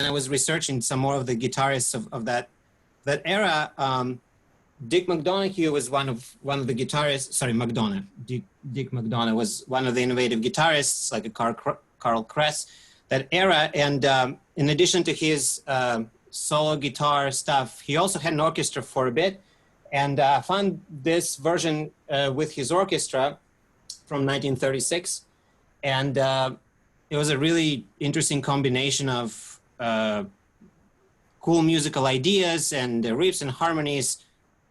I was researching some more of the guitarists of that era, Dick McDonough was one of the guitarists. Sorry, Dick McDonough was one of the innovative guitarists, like a Carl Kress, that era. And in addition to his solo guitar stuff, he also had an orchestra for a bit. And I found this version with his orchestra from 1936. And it was a really interesting combination of cool musical ideas and riffs and harmonies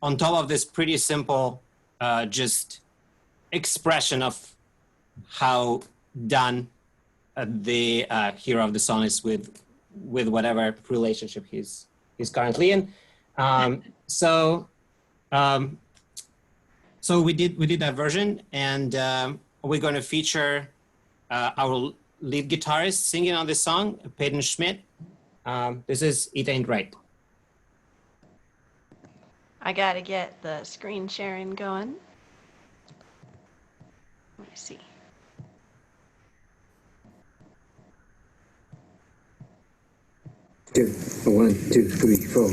on top of this pretty simple just expression of how done the hero of the song is with whatever relationship he's currently in. So we did that version, and we're going to feature our lead guitarist singing on this song, Peyton Schmidt. This is It Ain't Right. I gotta get the screen sharing going. Let me see. Two, 1, 2, 3, 4.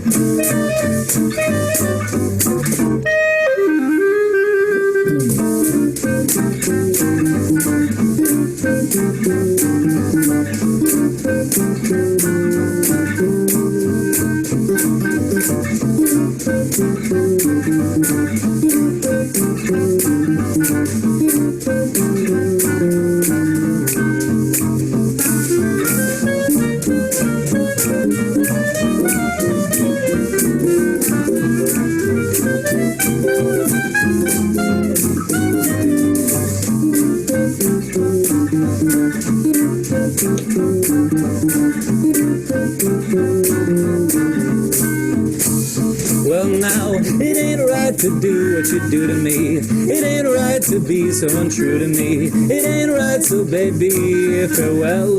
Well now, it ain't right to do what you do to me. It ain't right to be so untrue to me. It ain't right, so baby, farewell.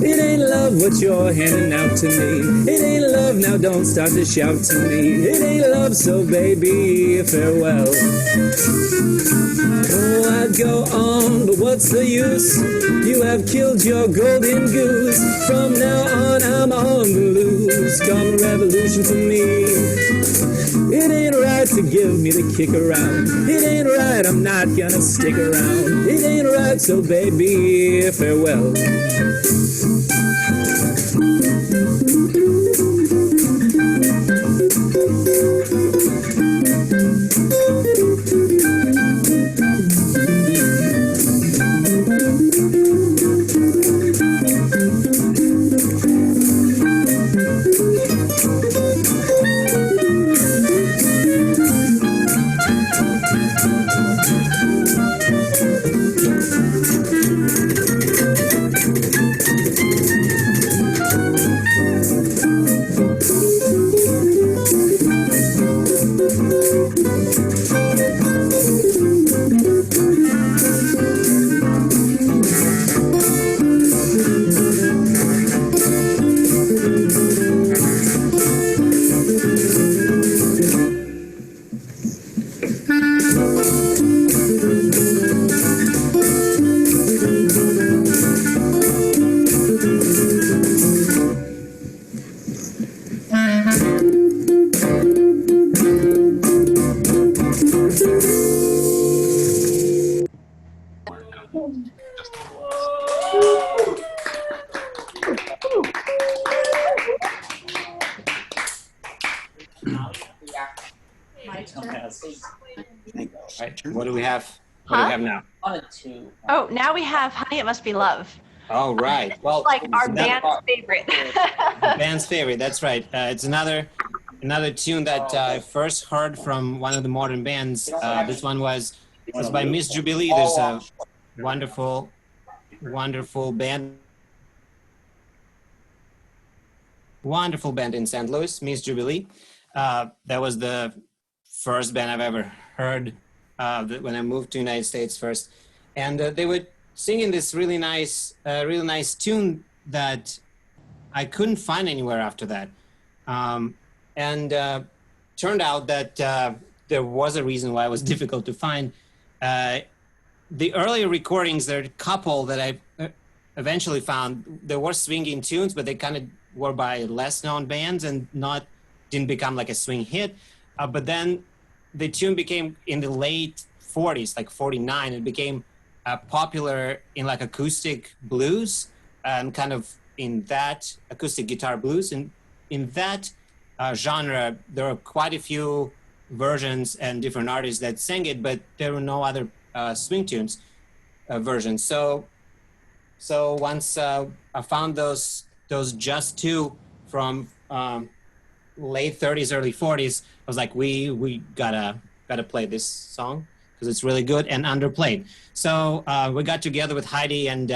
It ain't love what you're handing out to me. It ain't love, now don't start to shout to me. It ain't love, so baby, farewell. Oh, I'd go on, but what's the use? You have killed your golden goose. From now on, I'm on the loose. Come revolution for me. It ain't right to give me the kick around. It ain't right, I'm not gonna stick around. It ain't right, so baby, farewell. What do we have? What do we have now? Oh, now we have Honey, It Must Be Love. Oh, right. Well, Like our band's favorite. Band's favorite. That's right. It's another tune that I first heard from one of the modern bands. This one was by Miss Jubilee. There's a wonderful band. Wonderful band in St. Louis, Miss Jubilee. That was the first band I've ever heard when I moved to the United States first. And they were singing this really nice tune that I couldn't find anywhere after that. And turned out that there was a reason why it was difficult to find. The earlier recordings, there are a couple that eventually found there were swinging tunes, but they kind of were by less known bands and didn't become like a swing hit. But then the tune became in the late 40s, like 49, it became popular in like acoustic blues and kind of in that acoustic guitar blues. And in that genre, there are quite a few versions and different artists that sang it, but there were no other swing tunes versions. So once I found those just two from late 30s, early 40s, I was like, we gotta play this song because it's really good and underplayed. So we got together with Heidi and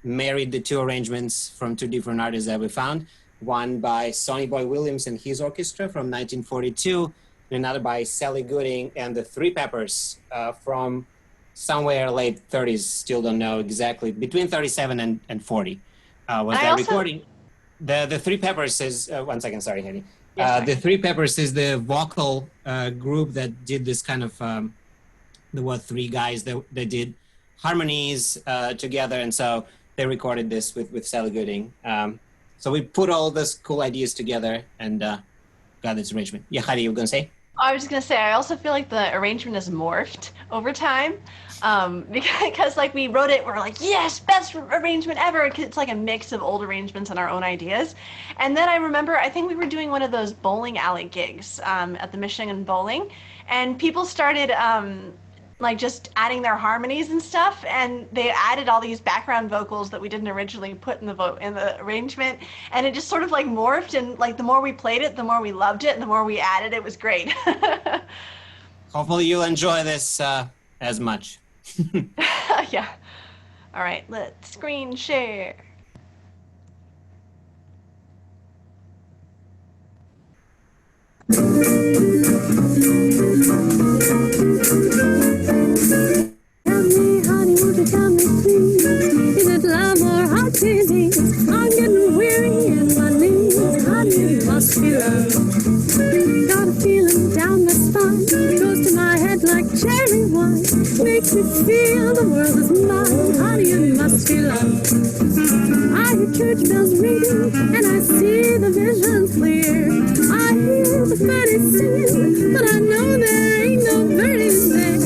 married the two arrangements from two different artists that we found. One by Sonny Boy Williams and his orchestra from 1942, and another by Sally Gooding and the Three Peppers from somewhere late 30s, still don't know exactly, between 37 and 40 was that recording. The Three Peppers is, one second, sorry, Heidi. Yes, the Three Peppers is the vocal group that did this kind of, there were three guys that did harmonies together, and so they recorded this with Sally Gooding. So we put all those cool ideas together and got this arrangement. Yeah, Heidi, you were gonna say? I was just gonna say, I also feel like the arrangement has morphed over time, because like we wrote it, we're like, yes, best arrangement ever. It's like a mix of old arrangements and our own ideas. And then I remember, I think we were doing one of those bowling alley gigs at the Michigan Bowling, and people started like just adding their harmonies and stuff, and they added all these background vocals that we didn't originally put in the arrangement, and it just sort of like morphed, and like the more we played it, the more we loved it, and the more we added, it was great. Hopefully you'll enjoy this as much. Yeah. All right, let's screen share. Tell me please, is it love or heart disease? I'm getting weary in my knees. Honey, it must be love. Got a feeling down my spine, goes to my head like cherry wine. Makes me feel the world is mine. Honey, it must be love. I hear church bells ringing and I see the vision clear. I hear the birdies singing, but I know there ain't no birdies there.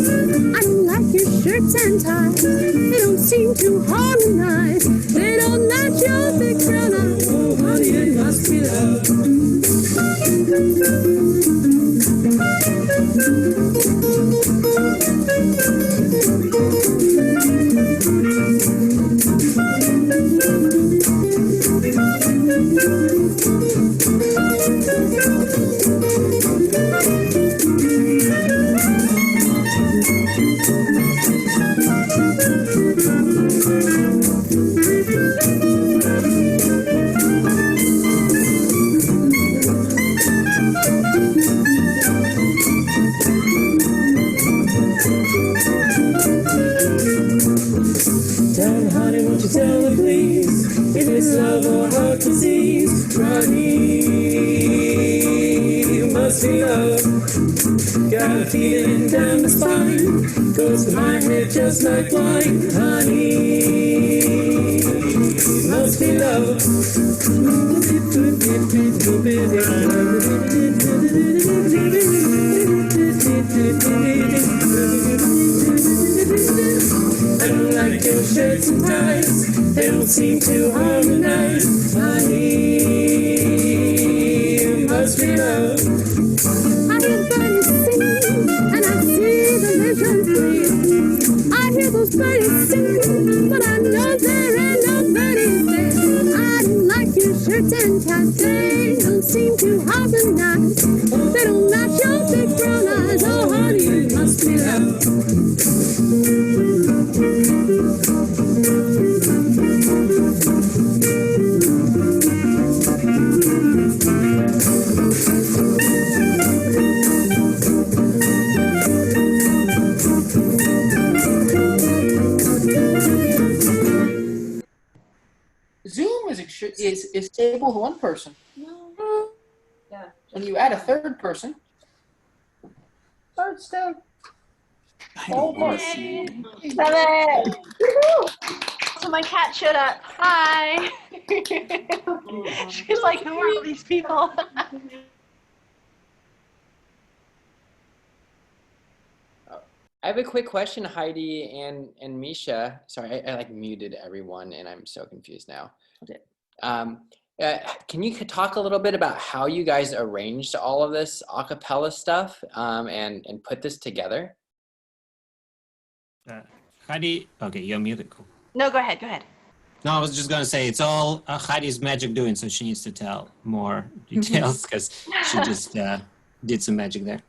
I don't like your shirts and ties. They don't seem to harmonize. They don't match your big brown eyes. Oh, honey, it must be love. Got a feeling down the spine, goes to my head just like wine. Honey, must be love. I don't like your shirts and ties, they don't seem to harmonize. Honey, must be love. I hear birdies singing, and I see the vision clear. I hear those birdies singing, but I know there ain't no birdies there. I don't like your shirts and ties, they don't seem to harmonize. They don't match your big brown eyes. Oh, honey, it must be love. Zoom is stable with one person. No. Yeah. When you add a third person, starts to fall apart. Love it. Also, my cat showed up. Hi. She's like, who are all these people? I have a quick question, Heidi and Misha. Sorry, I like muted everyone, and I'm so confused now. Can you talk a little bit about how you guys arranged all of this a cappella stuff and put this together? Heidi, okay, you're muted. Cool. No, go ahead. Go ahead. No, I was just going to say it's all Heidi's magic doing, so she needs to tell more details because she just did some magic there.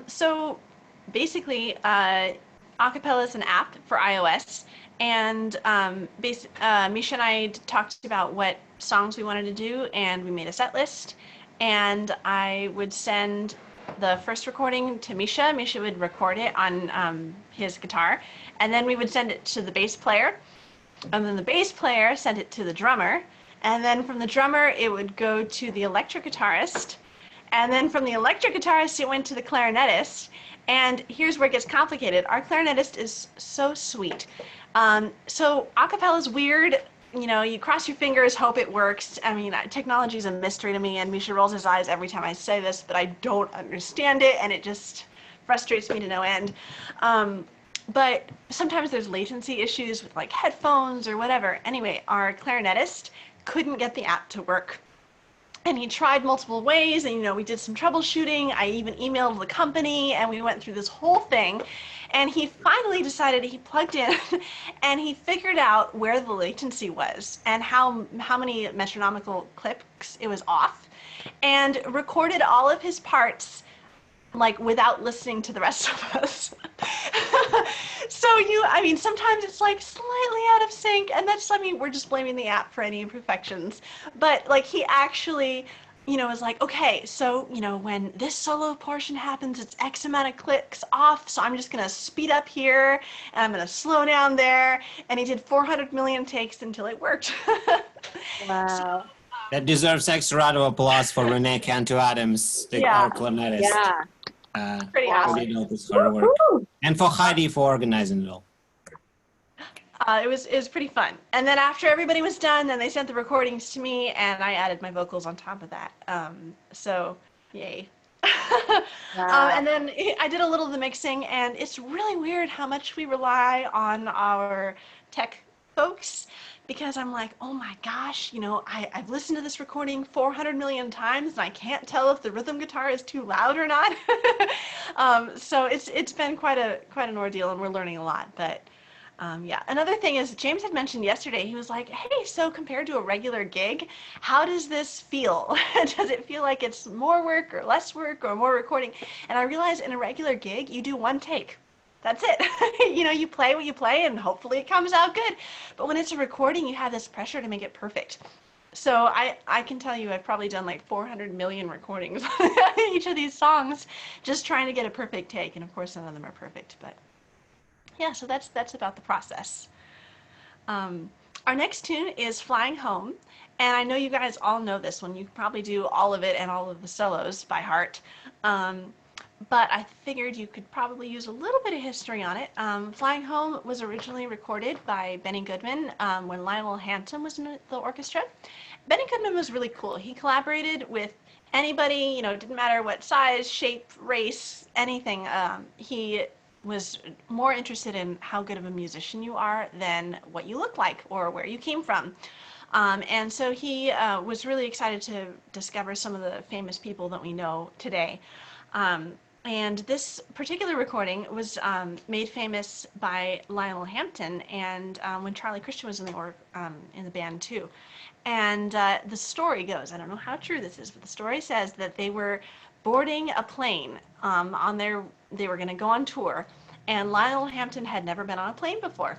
So basically, Acapella is an app for iOS, and Misha and I talked about what songs we wanted to do, and we made a set list, and I would send the first recording to Misha. Misha would record it on his guitar, and then we would send it to the bass player, and then the bass player sent it to the drummer, and then from the drummer it would go to the electric guitarist, and then from the electric guitarist it went to the clarinetist. And here's where it gets complicated. Our clarinetist is so sweet. So acapella is weird. You know, you cross your fingers, hope it works. I mean, technology is a mystery to me, and Misha rolls his eyes every time I say this, but I don't understand it, and it just frustrates me to no end. But sometimes there's latency issues with like headphones or whatever. Anyway, our clarinetist couldn't get the app to work. And he tried multiple ways, and, you know, we did some troubleshooting. I even emailed the company, and we went through this whole thing. And he finally decided, he plugged in, and he figured out where the latency was and how many metronomical clicks it was off, and recorded all of his parts, like, without listening to the rest of us. So I mean, sometimes it's like slightly out of sync, and that's, I mean, we're just blaming the app for any imperfections. But like, he actually, you know, was like, okay, so, you know, when this solo portion happens, it's X amount of clicks off, so I'm just gonna speed up here, and I'm gonna slow down there, and he did 400 million takes until it worked. Wow. That deserves extra round of applause for Renee Cantu-Adams, our clarinetist. Yeah. Pretty Who awesome. did all this hard work. And for Heidi for organizing it all. It was pretty fun. And then after everybody was done, then they sent the recordings to me, and I added my vocals on top of that. So, yay. And then I did a little of the mixing, and it's really weird how much we rely on our tech folks, because I'm like, oh my gosh, you know, I've listened to this recording 400 million times, and I can't tell if the rhythm guitar is too loud or not. So it's been quite an ordeal, and we're learning a lot. But yeah, another thing is, James had mentioned yesterday, he was like, hey, so compared to a regular gig, how does this feel? Does it feel like it's more work or less work or more recording? And I realized in a regular gig, you do one take. That's it. You know, you play what you play, and hopefully it comes out good. But when it's a recording, you have this pressure to make it perfect. So I can tell you I've probably done like 400 million recordings on each of these songs, just trying to get a perfect take. And of course, none of them are perfect, but yeah, so that's about the process. Our next tune is Flying Home, and I know you guys all know this one. You probably do all of it and all of the solos by heart. But I figured you could probably use a little bit of history on it. Flying Home was originally recorded by Benny Goodman when Lionel Hampton was in the orchestra. Benny Goodman was really cool. He collaborated with anybody, you know, it didn't matter what size, shape, race, anything. He was more interested in how good of a musician you are than what you look like or where you came from. And so he was really excited to discover some of the famous people that we know today. And this particular recording was made famous by Lionel Hampton, and when Charlie Christian was in the band too. And the story goes, I don't know how true this is, but the story says that they were boarding a plane they were going to go on tour, and Lionel Hampton had never been on a plane before.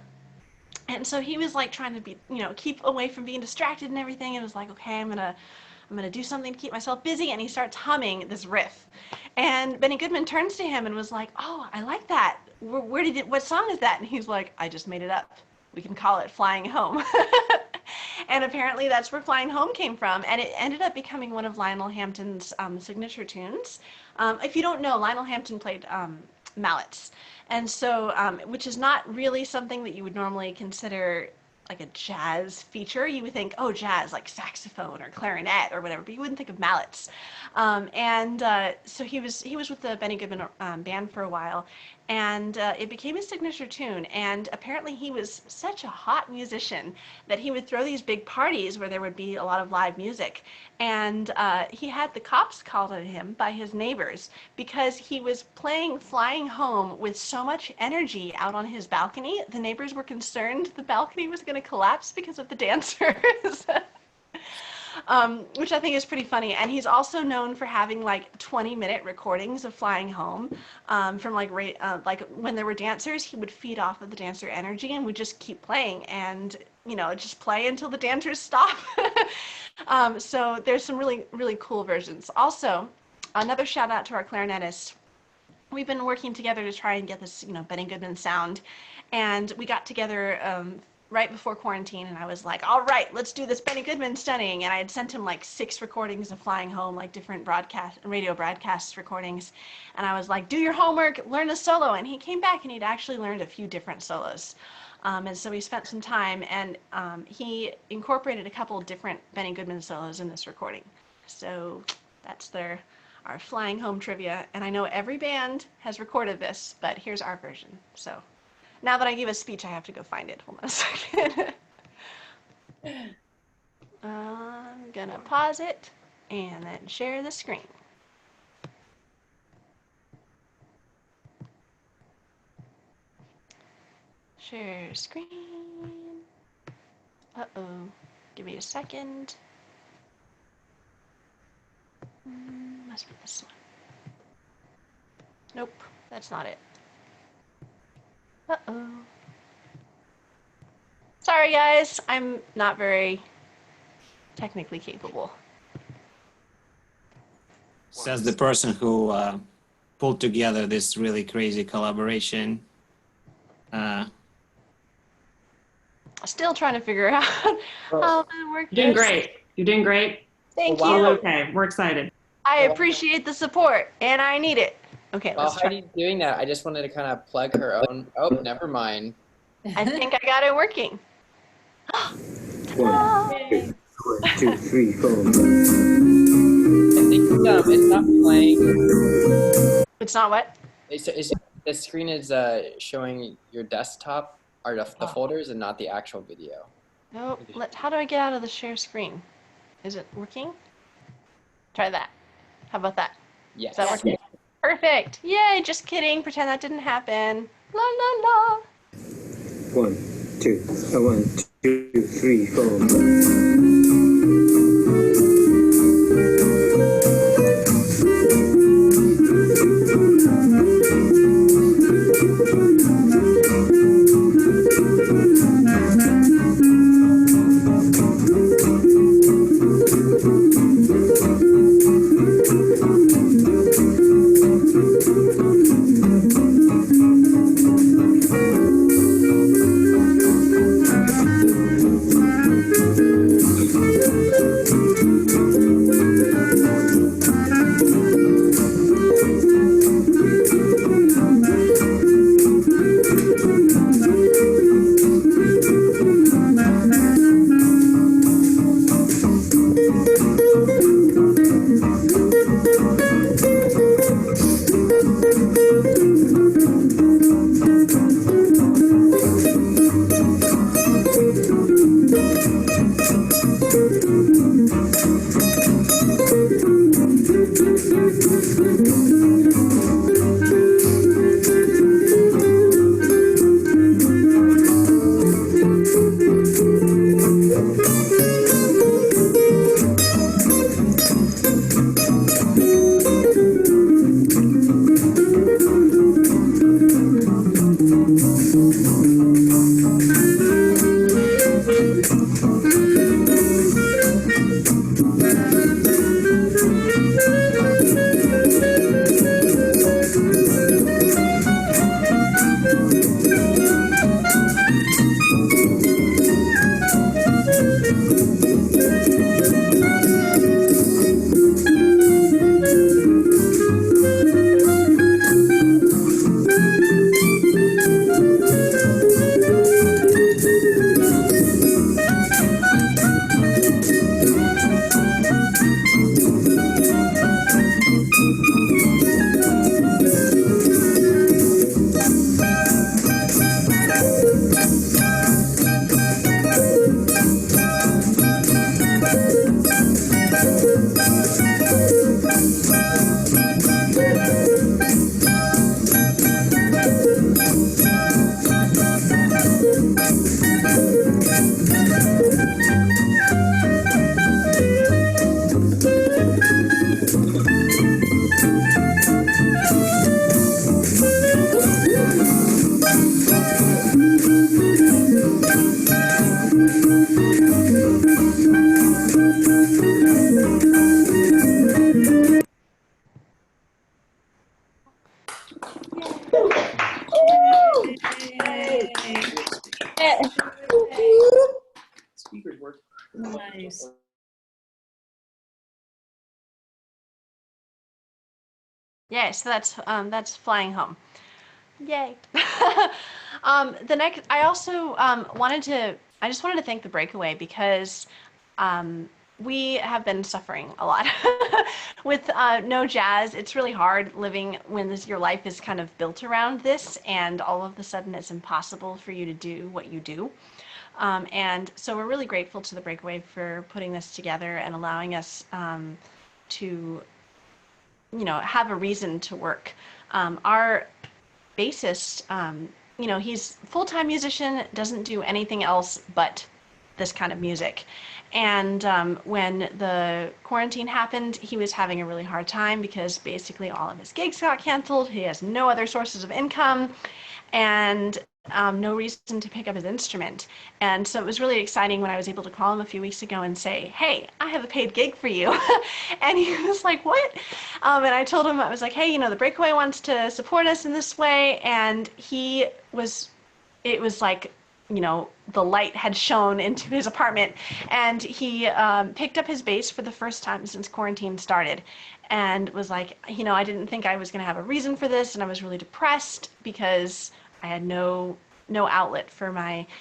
And so he was like trying to be, you know, keep away from being distracted and everything, and was like, okay, I'm gonna do something to keep myself busy, and he starts humming this riff. And Benny Goodman turns to him and was like, oh, I like that. What song is that? And he's like, I just made it up. We can call it Flying Home. And apparently that's where Flying Home came from, and it ended up becoming one of Lionel Hampton's signature tunes. If you don't know, Lionel Hampton played mallets. And so, which is not really something that you would normally consider like a jazz feature. You would think, oh, jazz, like saxophone or clarinet or whatever, but you wouldn't think of mallets. So he was with the Benny Goodman band for a while, and it became his signature tune. And apparently he was such a hot musician that he would throw these big parties where there would be a lot of live music. And he had the cops called on him by his neighbors because he was playing Flying Home with so much energy out on his balcony. The neighbors were concerned the balcony was going to collapse because of the dancers. Which I think is pretty funny. And he's also known for having like 20-minute recordings of Flying Home from like when there were dancers, he would feed off of the dancer energy and would just keep playing and, you know, just play until the dancers stop. So there's some really, really cool versions. Also, another shout out to our clarinetist. We've been working together to try and get this, you know, Benny Goodman sound. And we got together right before quarantine, and I was like, all right, let's do this Benny Goodman stunning. And I had sent him like 6 recordings of Flying Home, like different radio broadcast recordings. And I was like, do your homework, learn a solo. And he came back and he'd actually learned a few different solos. And so we spent some time, and he incorporated a couple of different Benny Goodman solos in this recording. So that's our Flying Home trivia. And I know every band has recorded this, but here's our version. So now that I give a speech, I have to go find it. Hold on a second. I'm gonna pause it and then share the screen. Share screen. Uh-oh. Give me a second. Must be this one. Nope, that's not it. Uh-oh. Sorry, guys. I'm not very technically capable. Says the person who pulled together this really crazy collaboration. Still trying to figure out how to work You're doing this. great. You're doing great. Thank All you. okay. We're excited. I appreciate the support, and I need it. Okay, While let's try. Heidi's doing that, I just wanted to kind of plug her own. Oh, never mind. I think I got it working. 1, 2, 3, 4. I think it's not playing. It's not what? The screen is showing your desktop or the folders and not the actual video. No. How do I get out of the share screen? Is it working? Try that. How about that? Yes. Is that working? Perfect. Yay, just kidding. Pretend that didn't happen. La la la. 1, 2, 3, 4. Nice. Yeah, so that's Flying Home. Yay. The next, I also I just wanted to thank the Breakaway because we have been suffering a lot with no jazz. It's really hard living when your life is kind of built around this, and all of a sudden it's impossible for you to do what you do. And so we're really grateful to the Breakaway for putting this together and allowing us to, have a reason to work. Our bassist, he's full-time musician, doesn't do anything else but this kind of music. And when the quarantine happened, he was having a really hard time because basically all of his gigs got canceled. He has no other sources of income and no reason to pick up his instrument. And so it was really exciting when I was able to call him a few weeks ago and say, hey, I have a paid gig for you. And he was like, what? And I told him, I was like, hey, the Breakaway wants to support us in this way. And it was like, the light had shone into his apartment, and he picked up his bass for the first time since quarantine started and was like, I didn't think I was going to have a reason for this, and I was really depressed because I had no outlet for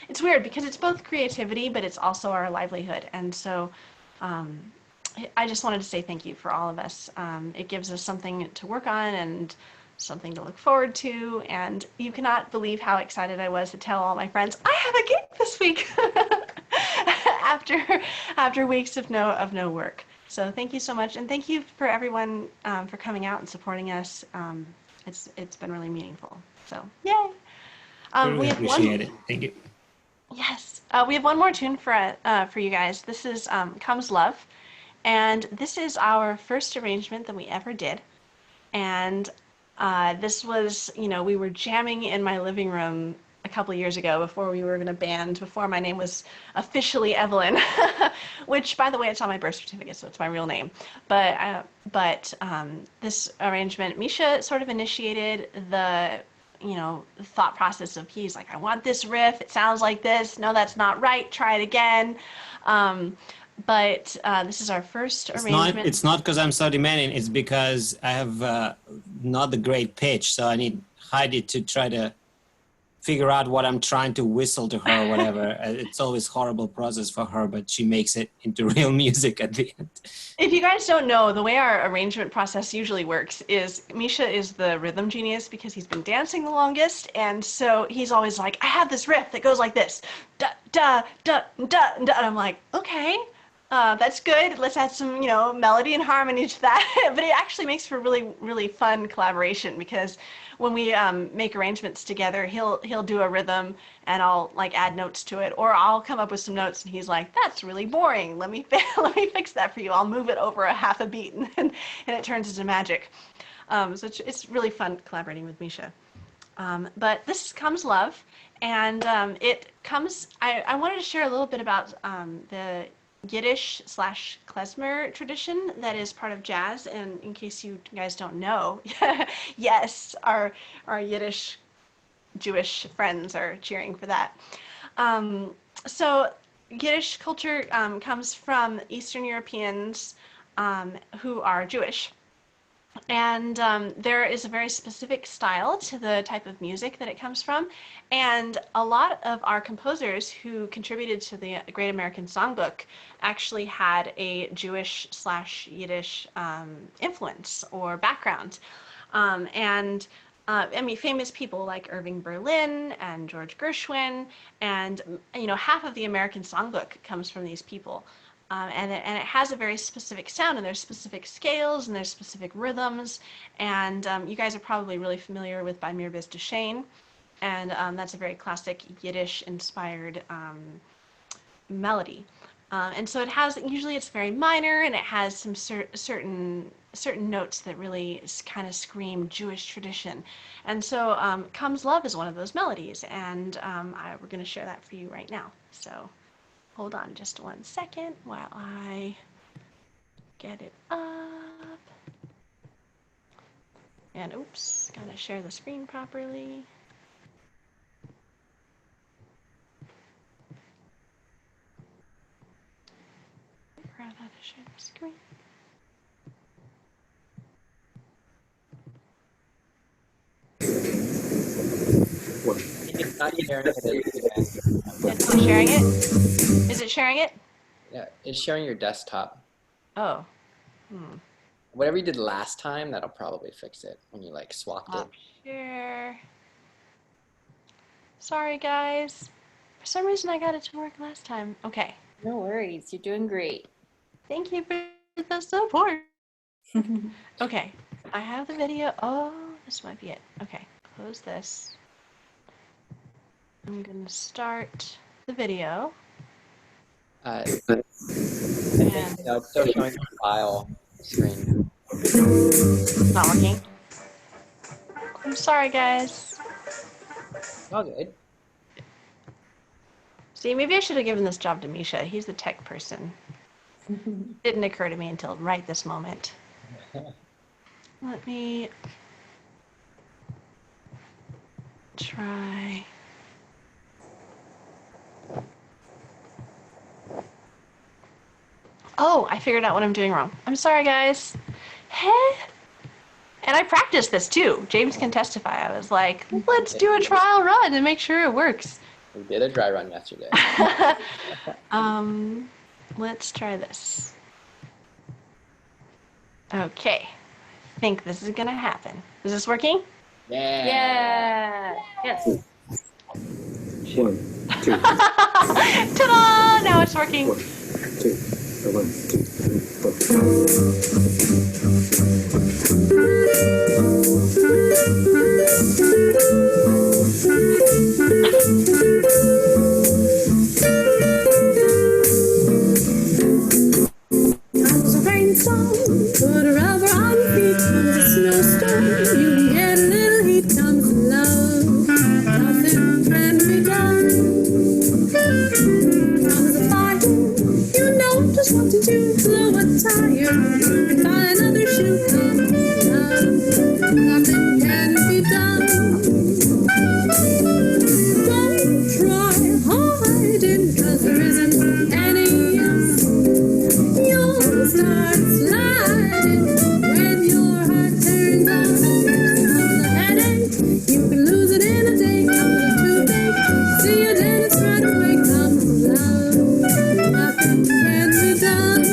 it's weird because it's both creativity, but it's also our livelihood. And so I just wanted to say thank you for all of us. It gives us something to work on and something to look forward to, and you cannot believe how excited I was to tell all my friends I have a gig this week after weeks of no work. So thank you so much, and thank you for everyone for coming out and supporting us. It's been really meaningful. So yay! Really appreciate it. Thank you. Yes, we have one more tune for you guys. This is "Comes Love," and this is our first arrangement that we ever did, and this was, we were jamming in my living room a couple years ago before we were in a band, before my name was officially Evelyn, which, by the way, it's on my birth certificate, so it's my real name. But this arrangement, Misha sort of initiated the, thought process of, he's like, I want this riff, it sounds like this, no, that's not right, try it again. But this is our first arrangement. It's not because I'm so demanding. It's because I have not the great pitch, so I need Heidi to try to figure out what I'm trying to whistle to her or whatever. It's always horrible process for her, but she makes it into real music at the end. If you guys don't know, the way our arrangement process usually works is Misha is the rhythm genius because he's been dancing the longest, and so he's always like, I have this riff that goes like this, da da da da da, and I'm like, okay. That's good. Let's add some, melody and harmony to that. But it actually makes for really, really fun collaboration because when we make arrangements together, he'll do a rhythm and I'll like add notes to it, or I'll come up with some notes and he's like, "That's really boring. Let me fix that for you. I'll move it over a half a beat and it turns into magic." So it's really fun collaborating with Misha. But this comes Love, and it comes. I wanted to share a little bit about the Yiddish/klezmer tradition that is part of jazz, and in case you guys don't know, yes, our Yiddish Jewish friends are cheering for that. So Yiddish culture comes from Eastern Europeans who are Jewish. And there is a very specific style to the type of music that it comes from. And a lot of our composers who contributed to the Great American Songbook actually had a Jewish/Yiddish influence or background. Famous people like Irving Berlin and George Gershwin, and half of the American Songbook comes from these people. And it has a very specific sound, and there's specific scales, and there's specific rhythms, and you guys are probably really familiar with By Mir Biz Dushane, and that's a very classic Yiddish-inspired melody. And so it has, usually it's very minor, and it has some certain notes that really kind of scream Jewish tradition. And so Comes Love is one of those melodies, and we're going to share that for you right now. So hold on just 1 second while I get it up. And oops, gotta share the screen properly. out how to share the screen. It's not sharing it. It's not sharing it? Is it sharing it? Yeah, it's sharing your desktop. Oh. Whatever you did last time, that'll probably fix it when you like swapped it. Stop share. Sorry, guys. For some reason, I got it to work last time. Okay. No worries. You're doing great. Thank you for the support. Okay. I have the video. Oh, this might be it. Okay. Close this. I'm going to start the video. I And think no, it's still showing the file screen. it's not working. I'm sorry, guys. All good. See, maybe I should have given this job to Misha. He's the tech person. Didn't occur to me until right this moment. Let me try. Oh, I figured out what I'm doing wrong. I'm sorry, guys. Hey. And I practiced this too. James can testify. I was like, let's do a trial run and make sure it works. We did a dry run yesterday. Let's try this. Okay. I think this is gonna happen. Is this working? Yeah. Yeah. Yes. 1, 2, Ta-da! Now it's working. 1, 2, 1, 2, Comes a rainstorm, put a rubber on your feet. Comes a snowstorm, you can get a little heat. Comes love, nothing can be done. Comes a fire, you know just what to do. Blow a tire, and buy another shoe. Comes love, nothing can be done. Don't try hiding, 'cause there isn't any use. You'll start sliding when your heart turns on. Comes a headache, you can lose it in a day. Comes a toothache, see a dentist right away. Comes love, nothing can be done.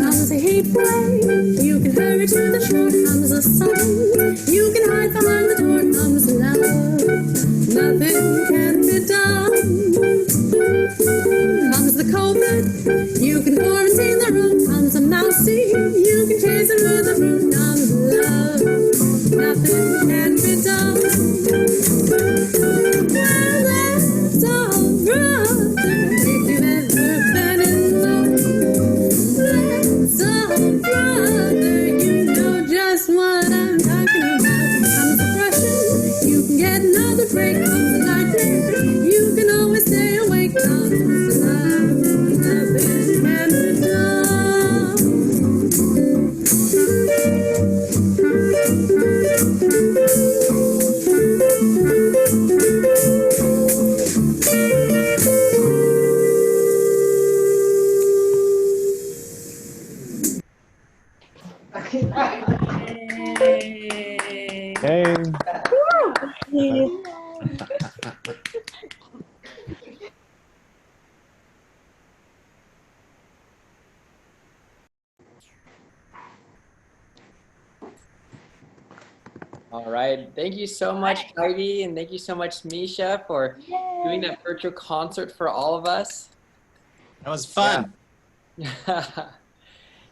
Comes a heat wave, you can hurry to the shore. Comes a sun, you can hide behind the door. Comes love, nothing can be done. Comes the COVID, you can quarantine the room. Comes a mousey, you can chase him with a broom. Comes love, nothing can be done. Well, that's all, brother, if you've ever been in love. So, brother, you know just what I'm talking about. Comes a brush, All right. Thank you so much, Heidi, and thank you so much, Misha, for doing that virtual concert for all of us. That was fun.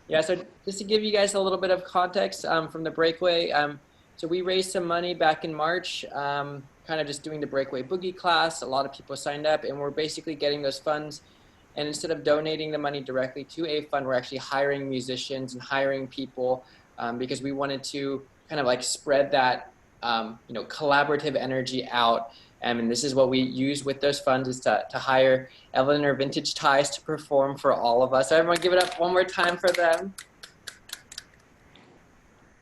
Yeah, so just to give you guys a little bit of context from the Breakaway, so we raised some money back in March, kind of just doing the Breakaway Boogie class. A lot of people signed up, and we're basically getting those funds. And instead of donating the money directly to a fund, we're actually hiring musicians and hiring people because we wanted to kind of like spread that, collaborative energy out. And this is what we use with those funds is to hire Evelyn or Vintage Ties to perform for all of us. So everyone give it up one more time for them.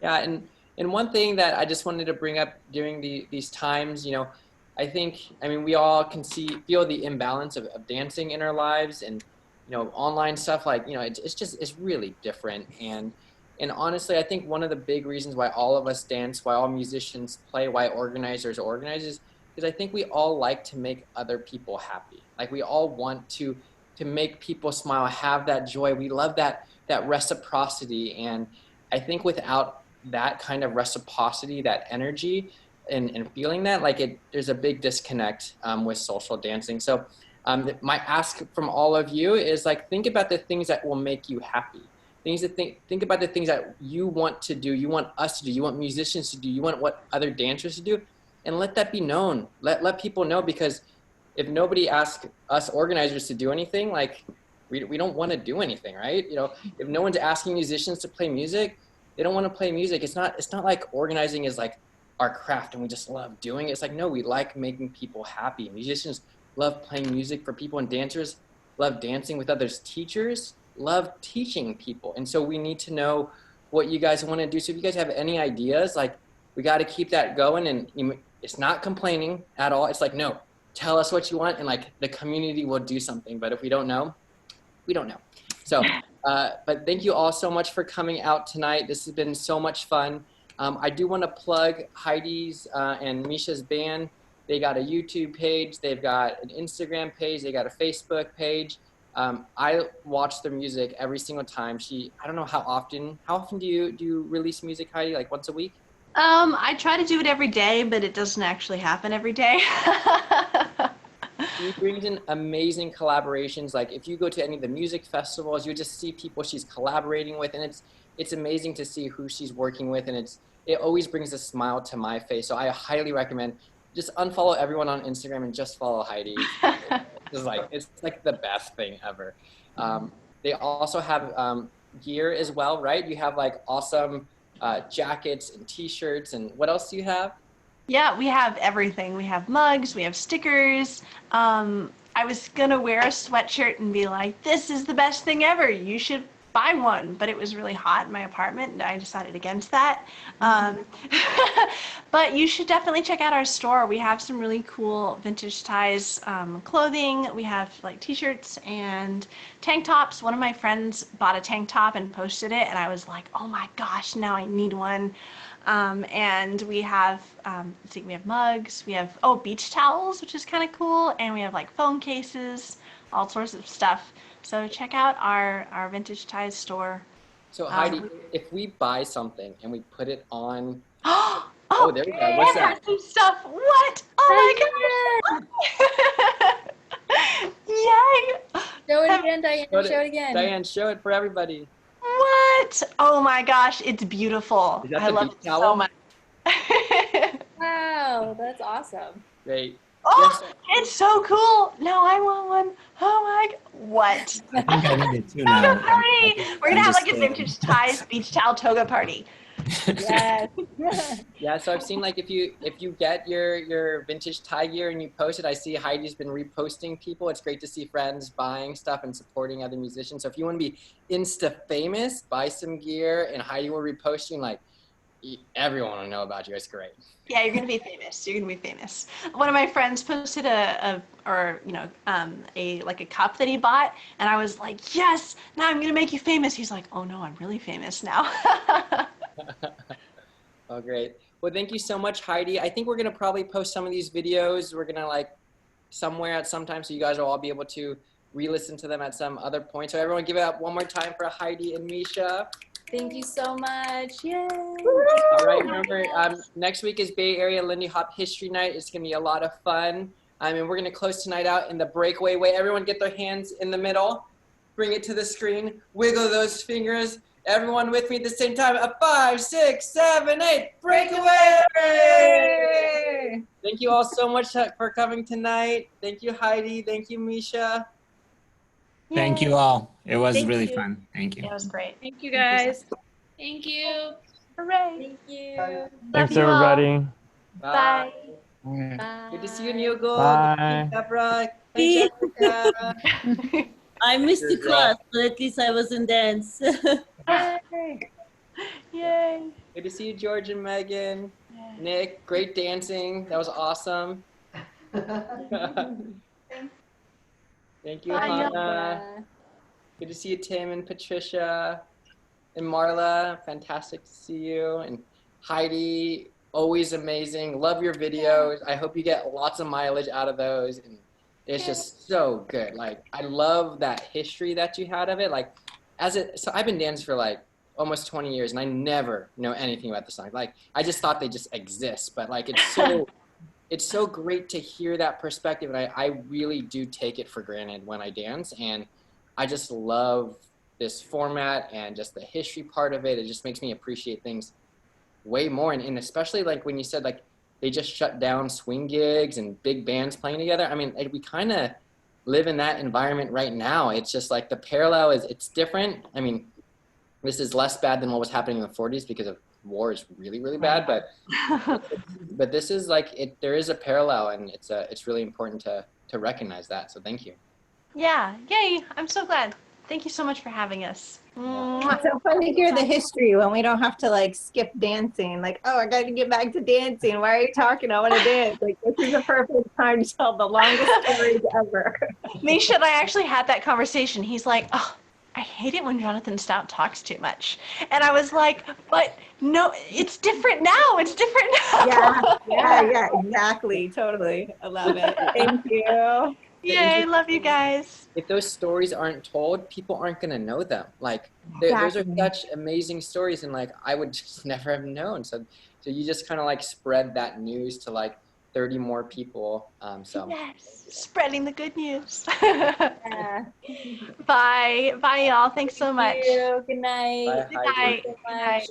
Yeah, and one thing that I just wanted to bring up during these times, we all can feel the imbalance of dancing in our lives, and online stuff it's really different. And honestly, I think one of the big reasons why all of us dance, why all musicians play, why organizers organize, because I think we all like to make other people happy. Like we all want to make people smile, have that joy. We love that reciprocity, and I think without that kind of reciprocity, that energy, and feeling that, there's a big disconnect with social dancing. So my ask from all of you is think about the things that will make you happy. Think about the things that you want to do, you want us to do, you want musicians to do, you want what other dancers to do, and let that be known. Let people know, because if nobody asks us organizers to do anything, we don't want to do anything, right? If no one's asking musicians to play music, they don't want to play music. It's not like organizing is our craft and we just love doing it. It's no, we like making people happy. Musicians love playing music for people, and dancers love dancing with others. Teachers love teaching people. And so we need to know what you guys want to do. So if you guys have any ideas, we got to keep that going. And it's not complaining at all. It's no, tell us what you want, and the community will do something. But if we don't know, we don't know. So, but thank you all so much for coming out tonight. This has been so much fun. I do want to plug Heidi's and Misha's band. They got a YouTube page. They've got an Instagram page. They got a Facebook page. I watch their music every single time. I don't know how often do you release music, Heidi? Once a week? I try to do it every day, but it doesn't actually happen every day. She brings in amazing collaborations. If you go to any of the music festivals, you just see people she's collaborating with, and it's amazing to see who she's working with, and it always brings a smile to my face. So I highly recommend just unfollow everyone on Instagram and just follow Heidi. It's the best thing ever. They also have gear as well, right? You have awesome jackets and t-shirts, and what else do you have? Yeah, we have everything. We have mugs, we have stickers. I was gonna wear a sweatshirt and be like, this is the best thing ever, you should buy one, but it was really hot in my apartment and I decided against that. But you should definitely check out our store. We have some really cool Vintage Ties clothing. We have t-shirts and tank tops. One of my friends bought a tank top and posted it, and I was like, oh my gosh, now I need one. And we have we have mugs, we have beach towels, which is kind of cool, and we have phone cases, all sorts of stuff. So check out our Vintage Ties store. So Heidi, if we buy something and we put it on, there we go. Okay, What's I have that? some stuff. What? Oh my gosh! Yay! Show it again, Diane. Show it again. Diane, show it for everybody. What? Oh my gosh, it's beautiful. Is that I the love beach it towel? so much. Wow, that's awesome. Great. Oh, Yes. it's so cool. No, I want one. Oh my, what? I think I need it too Toga now. party. We're gonna have a Understand. Vintage Ties beach towel toga party. Yes. Yeah, so I've seen if you get your vintage tie gear and you post it, I see Heidi's been reposting people. It's great to see friends buying stuff and supporting other musicians. So if you want to be Insta famous, buy some gear and Heidi will repost you, and everyone will know about you. It's great. Yeah, you're gonna be famous. You're gonna be famous. One of my friends posted a cup that he bought, and I was like, yes, now I'm gonna make you famous. He's like, oh no, I'm really famous now. Oh, great. Well, thank you so much, Heidi. I think we're going to probably post some of these videos. We're going to somewhere at some time, so you guys will all be able to re-listen to them at some other point. So everyone give it up one more time for Heidi and Misha. Thank you so much. Yay. All right, remember, next week is Bay Area Lindy Hop History Night. It's gonna be a lot of fun. And we're gonna close tonight out in the breakaway way. Everyone get their hands in the middle. Bring it to the screen. Wiggle those fingers. Everyone with me at the same time. A 5, 6, 7, 8. Breakaway! Thank you all so much for coming tonight. Thank you, Heidi. Thank you, Misha. Thank you all. It was Thank really you. fun. Thank you. It was great. Thank you guys. Thank you. Hooray. Thank you. Thanks, you all. everybody. Bye. Bye. Good to see you, Neil. Bye. Deborah. Hey, Jessica. I missed the Good class, but at least I was in dance. Yay. Good to see you, George and Megan. Nick, great dancing. That was awesome. Thank you, Bye, y'all. Hannah. Good to see you, Tim and Patricia. And Marla, fantastic to see you. And Heidi, always amazing. Love your videos. I hope you get lots of mileage out of those. And it's just so good. Like, I love that history that you had of it. Like, so I've been dancing for like almost 20 years and I never know anything about the song. Like, I just thought they just exist, but like, it's so great to hear that perspective. And I really do take it for granted when I dance. And I just love this format and just the history part of it. It just makes me appreciate things way more. And especially like when you said like they just shut down swing gigs and big bands playing together. I mean, we kind of live in that environment right now. It's just like the parallel it's different. I mean, this is less bad than what was happening in the 40s because of war is really, really bad. But this is like, there is a parallel and it's really important to recognize that. So thank you. Yeah. Yay. I'm so glad. Thank you so much for having us. It's so fun to hear the history when we don't have to like skip dancing. Like, oh, I got to get back to dancing. Why are you talking? I want to dance. Like, this is the perfect time to tell the longest stories ever. Misha and I actually had that conversation. He's like, oh, I hate it when Jonathan Stout talks too much. And I was like, but no, it's different now. It's different now. Yeah, exactly. Totally. I love it. Thank you. Yay, love you guys. If those stories aren't told, people aren't going to know them. Like, those are such amazing stories, and like, I would just never have known. So you just kind of like spread that news to like 30 more people. Yes, spreading the good news. Bye. Bye, y'all. Thanks so much. Thank you. Good night. Bye, Heidi. Good night.